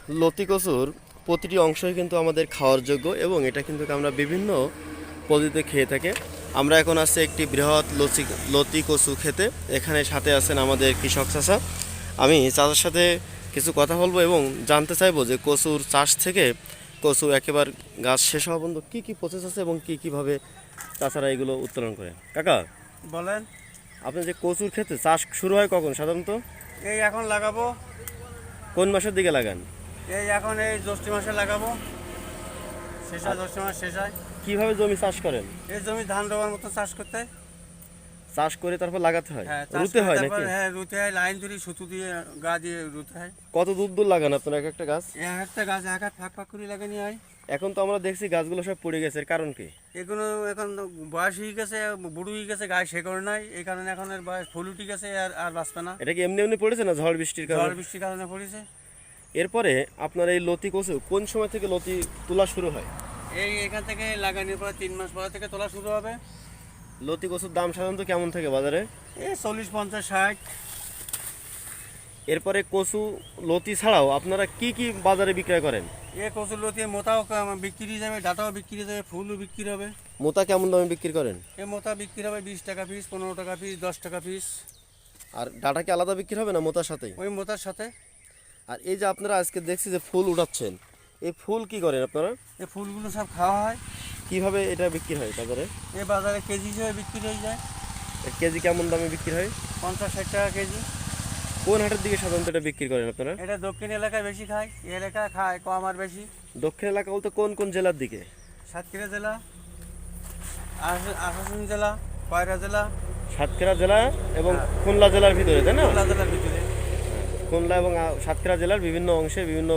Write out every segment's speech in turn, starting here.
লতি কচুর প্রতিটি অংশই কিন্তু আমাদের খাওয়ার যোগ্য এবং এটা কিন্তু আমরা বিভিন্ন পদ্ধতিতে খেয়ে থাকি। আমরা এখন আসছি একটি বৃহৎ লতি কচু খেতে। এখানে সাথে আছেন আমাদের কৃষক চাচা। আমি চাচার সাথে কিছু কথা বলবো এবং জানতে চাইবো যে কচুর চাষ থেকে কচু একেবারে গাছ শেষ হওয়া পর্যন্ত কী কী প্রসেস আছে এবং কীভাবে চাচারা এগুলো উত্তোলন করে। কাকা বলেন, আপনি যে কচুর ক্ষেতে চাষ শুরু হয় কখন সাধারণত? এই এখন লাগাবো। কোন মাসের দিকে লাগান? এই এখন এই জ্যৈষ্ঠ মাসে লাগাবো, শেষ হয় জ্যৈষ্ঠ মাস শেষ হয়। কিভাবে জমি চাষ করেন? এই জমি ধান রোয়ার মতো চাষ করতে হয়। চাষ করে তারপর লাগাতে হয়, হ্যাঁ, রুতে হয় নাকি? হ্যাঁ, রুতে হয়, লাইন ধরে সুতো দিয়ে গা দিয়ে রুতে হয়। কত দূর দূর লাগান আপনারা এক একটা গাছ? এক একটা গাছ এক হাত ফাঁক ফাঁক করে লাগানি হয়। এখন তো আমরা দেখছি গাছগুলো সব পড়ে গেছে, এর কারণ কি? এগুলো এখন বয়স হয়ে গেছে, বুড়ো হয়ে গেছে, গায়ে শেকড় নাই, এই কারণে এখন এর বয়স ফুল উঠে গেছে, আর বাঁচবে না। এটা কি এমনি এমনি পড়েছে না ঝড় বৃষ্টির ঝড় কারণে? বৃষ্টির কারণে পড়েছে। এরপরে আপনার এই লতি কচু কোন সময় থেকে লতি তোলা শুরু হয়? এই এখান থেকে লাগানোর পর 3 মাস পর থেকে তোলা শুরু হবে। লতি কচুর দাম সাধারণত কেমন থাকে বাজারে? এই 40, 50, 60। এরপরে কচু লতি ছাড়াও আপনারা কি কি বাজারে বিক্রয় করেন? এ কচুর লতি মোতাও বিক্রি যাবে, ডাটাও বিক্রি যাবে, ফুলও বিক্রি হবে। মোতা কেমন দামে বিক্রি করেন? এ মোতা বিক্রি হবে 20 টাকা পিস, 15 টাকা পিস, 10 টাকা পিস। আর ডাটা কি আলাদা বিক্রি হবে না মোতার সাথেই? ওই মোতার সাথে। আর এই যে আপনারা আজকে দেখছি যে ফুল উঠাচ্ছেন, এই ফুল কি করেন আপনারা? এই ফুলগুলো সব খাওয়া হয়। কিভাবে এটা বিক্রি হয় বাজারে? এ বাজারে কেজি হিসেবে বিক্রি হয়ে যায়। এর কেজি কেমন দামে বিক্রি হয়? 50-60 টাকা কেজি। কোন হাটের দিকে সাধারণত এটা বিক্রি করেন আপনারা? এটা দক্ষিণ এলাকায় বেশি খায়, এই এলাকায় খায় কম আর বেশি। দক্ষিণ এলাকা বলতে কোন কোন জেলার দিকে? সাতক্ষীরা জেলা, আসানসোল জেলা, কয়রা জেলা, সাতক্ষীরা জেলা এবং খুলনা জেলার ভিতরে, তাই না? খুলনা জেলার ভিতরে। খুলনা এবং সাতক্ষীরা জেলার বিভিন্ন অংশে বিভিন্ন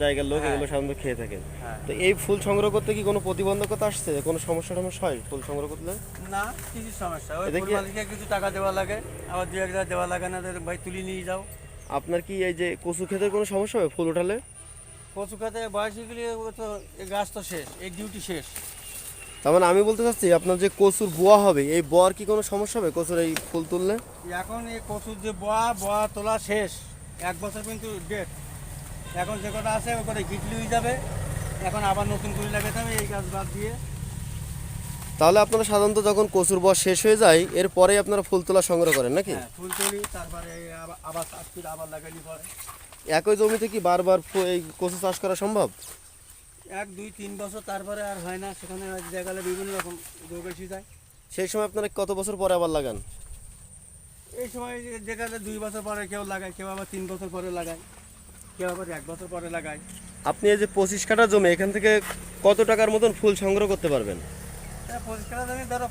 জায়গার লোক হ্যাঁ। এগুলো সাধারণত খেয়ে থাকেন। হ্যাঁ। তো এই ফুল সংগ্রহ করতে কি কোনো প্রতিবন্ধকতা আসছে, কোনো সমস্যা টমস্যা হয় ফুল সংগ্রহ করলে? না, কিছু সমস্যা, ওই এটা ফুল কি- মালিককে কিছু টাকা দেওয়া লাগে, আবার 2-1 দেওয়া লাগে না, ভাই তুলি নিয়ে যাও। আপনার কি এই যে কচু ক্ষেতের কোনো সমস্যা হবে ফুল উঠালে? কচু খাতে বয়সী গেলে তো এই গাছ তো শেষ, এই ডিউটি শেষ। তার মানে আমি বলতে চাচ্ছি আপনার যে কচুর বোয়া হবে, এই বোয়ার কি কোনো সমস্যা হবে কচুর এই ফুল তুললে? এখন এই কচুর যে বোয়া তোলা শেষ, 1 বছর কিন্তু ডেট। এখন যে কটা আছে ওই কটা গিটলি হয়ে যাবে, এখন আবার নতুন করে লাগাতে হবে এই গাছ বাদ দিয়ে। তাহলে আপনারা সাধারণত যখন কচুর বোয়া শেষ হয়ে যায় এরপরেই আপনারা ফুল তোলা সংগ্রহ করেন নাকি? হ্যাঁ, ফুল তুলি, তারপরে আবার চাষ করে আবার লাগালি পরে। একই জমিতে কি বারবার এই কচু চাষ করা সম্ভব? 1, 2, 3 বছর, তারপরে আর হয় না, সেখানে জায়গালে বিভিন্ন রকম রোগ এসে যায়। সেই সময় আপনারা কত বছর পরে আবার লাগান? এই সময় যেখানে 2 বছর পরে কেউ লাগায়, কেউ আবার 3 বছর পরে লাগায়, কেউ আবার 1 বছর পরে লাগায়। আপনি এই যে 25 কাঠা জমি, এখান থেকে কত টাকার মতন ফুল সংগ্রহ করতে পারবেন? এটা পরিষ্কার জমি ধরো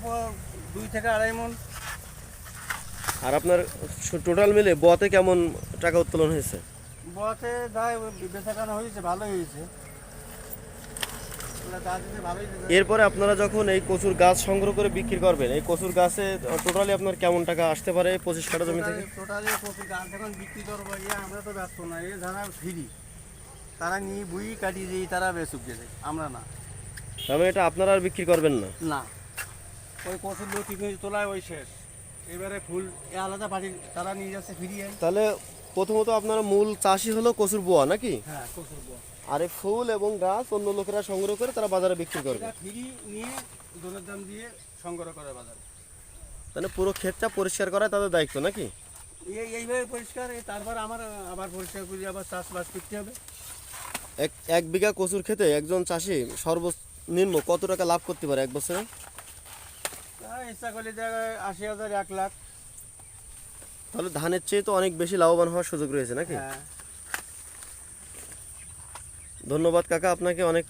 2 থেকে 2.5 মণ। আর আপনার টোটাল মিলে বোয়াতে কেমন টাকা উত্তোলন হয়েছে? বতে দায় বেচাকেনা হয়েছে, ভালোই হয়েছে। ভালোই হয়েছে। এরপরে আপনারা যখন এই কচুর গাছ সংগ্রহ করে বিক্রি করবেন, এই কচুর গাছে টোটালি আপনার কেমন টাকা আসতে পারে 25 কাঠা জমি থেকে? টোটালি কচুর গাছ যখন বিক্রি করবো, আমরা তো ব্যস্ত না, এ যারা ফ্রি তারা নিয়ে বুই কাটিয়ে দিই, তারা বেচুক গেছে, আমরা না। তার মানে এটা আপনারা আর বিক্রি করবেন না? না, ওই কচুর লতি তোলায় ওই শেষ। এবারে ফুল আলাদা পার্টি তারা নিয়ে যাচ্ছে ফিরিয়ে। তাহলে প্রথমত আপনারা মূল চাষি হলো কচুর বোয়া নাকি? হ্যাঁ, কচুর বোয়া। আর এই ফুল এবং গাছ অন্য লোকেরা সংগ্রহ করে তারা বাজারে বিক্রি করবে। এটা ফ্রি নিয়ে দোনের দাম দিয়ে সংগ্রহ করে বাজারে। তাহলে পুরো ক্ষেতটা পরিষ্কার করা তাদের দায়িত্ব নাকি? এইভাবে পরিষ্কার, তারপর আমার আবার পরিষ্কার করে আবার চাষবাস করতে হবে। এক বিঘা কচুর ক্ষেতে একজন চাষি সর্বনিম্ন কত টাকা লাভ করতে পারে এক বছরে? ইচ্ছা করলে জায়গায় 80,000, 1 লাখ। তাহলে ধানের চেয়ে তো অনেক বেশি লাভবান হওয়ার সুযোগ রয়েছে নাকি? হ্যাঁ। ধন্যবাদ কাকা আপনাকে অনেক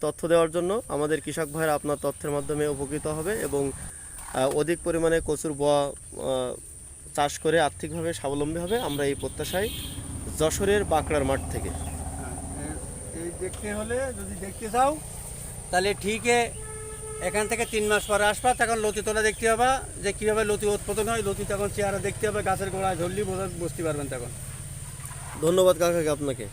তথ্য দেওয়ার জন্য। আমাদের কৃষক ভাইরা আপনার তথ্যের মাধ্যমে উপকৃত হবে এবং অধিক পরিমাণে কচুর বোয়া চাষ করে আর্থিকভাবে স্বাবলম্বী হবে, আমরা এই প্রত্যাশায় যশোরের বাঁকড়ার মাঠ থেকে। এই দেখতে হলে, যদি দেখতে চাও তাহলে ঠিক এখান থেকে 3 মাস পরে আসবা, তখন লতি তোলা দেখতে হবে যে কীভাবে লতি উৎপাদন হয়, লতি তখন চেহারা দেখতে হবে, গাছের গোড়ায় ধরলি বুঝতে পারবেন তখন। ধন্যবাদ কাকাকে আপনাকে।